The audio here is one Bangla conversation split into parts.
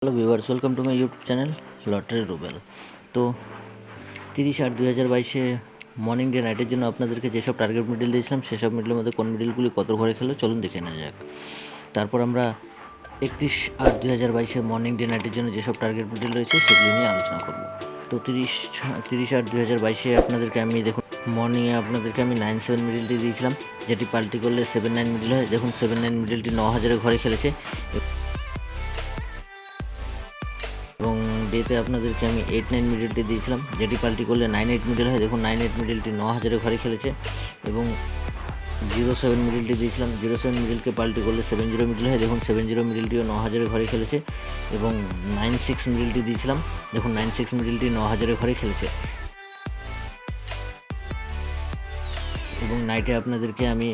Hello viewers, welcome to my YouTube channel lottery Rubel. তো 30/8/2022 মর্নিং ডে নাইটের জন্য আপনাদেরকে যেসব টার্গেট মিডল দিয়েছিলাম সেসব মিডলের মধ্যে কোন মিডলগুলি কত ঘরে খেলো চলুন দেখে নেওয়া যাক। তারপর আমরা 31/8/2022 মর্নিং ডে নাইটের জন্য যেসব টার্গেট মিডল রয়েছে সেগুলো নিয়ে আলোচনা করব। তো 30/8/2022 আপনাদেরকে আমি দেখুন মর্নিংয়ে আপনাদেরকে আমি 9/7 মিডলটি দিয়েছিলাম, যেটি পাল্টি করলে 7/9 মিডল হয়। দেখুন 7/9 মিডলটি 9,000 ঘরে খেলেছে এবং ডেতে আপনাদেরকে আমি 8/9 মিডলটি দিয়েছিলাম, যেটি পাল্টি করলে 9/8 মিডল হয়। দেখুন 9/8 মিডলটি 9,000 ঘরে খেলেছে এবং 0/7 মিডলটি দিয়েছিলাম, 0/7 মিডলকে পাল্টি করলে 7/0 মিডল হয়। দেখুন 7/0 মিডলটিও 9,000 ঘরে খেলেছে এবং 9/6 মিডলটি দিয়েছিলাম, দেখুন 9/6 মিডলটি 9,000 ঘরে খেলেছে এবং নাইটে আপনাদেরকে আমি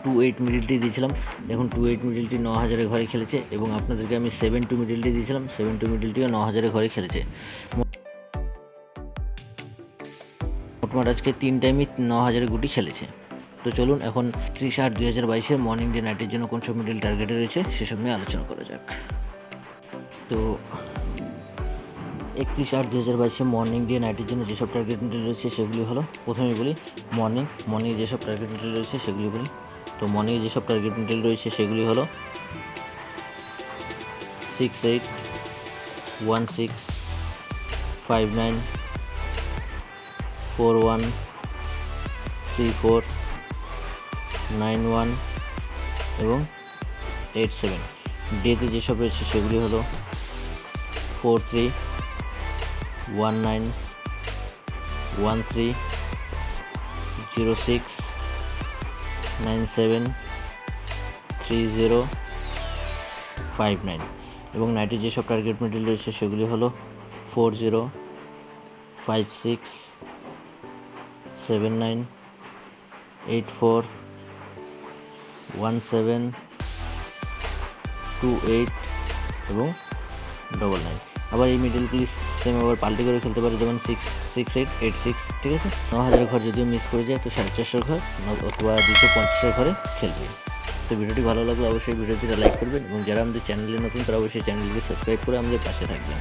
2/8 মিডলটি দিয়েছিলাম, দেখুন 2/8 মিডলটি 9,000 ঘরে খেলেছে এবং আপনাদেরকে আমি 7/2 মিডলটি দিয়েছিলাম, 7/2 মিডলটিও 9,000 ঘরে খেলেছে। মোটমাট আজকে 3 টাইমই 9,000 গুটি খেলেছে। তো চলুন এখন 30/8/2022 মর্নিং ডে নাইটের জন্য কোন সব মিডল টার্গেটে রয়েছে সেসব নিয়ে আলোচনা করা যাক। তো 31/8/2022 মর্নিং ডে নাইটের জন্য যেসব টার্গেট মিডল রয়েছে সেগুলি হলো, প্রথমে বলি মর্নিংয়ে যেসব টার্গেট মিডল রয়েছে সেগুলি বলি। তো মর্নিংয়ে যেসব টার্গেট মিডল রয়েছে সেগুলি হলো 6/8, 1/6, 5/9, 4/1, 3/4, 9/1 এবং 8/7। ডেতে যেসব রয়েছে সেগুলি হলো 4/3, 1/9, 1/3, 0/6, 9/7, 3/0, 5/9 এবং নাইটে যেসব টার্গেট মিডল রয়েছে সেগুলি হলো 4/0, 5/6, 7/9, 8/4, 1/7, 2/8 এবং 9/9। আবার এই মিডলগুলি সেম আবার পাল্টি করে খেলতে পারে, যেমন 6/8, 8/6। ঠিক আছে, 9,000 ঘর যদিও মিস করে যায় তো 450 ঘর অথবা 250 ঘরে খেলবে। তো ভিডিওটি ভালো লাগলে অবশ্যই ভিডিওটিতে লাইক করবেন এবং যারা আমাদের চ্যানেলে নতুন তারা অবশ্যই চ্যানেলটিকে সাবস্ক্রাইব করে আমাদের পাশে থাকবেন।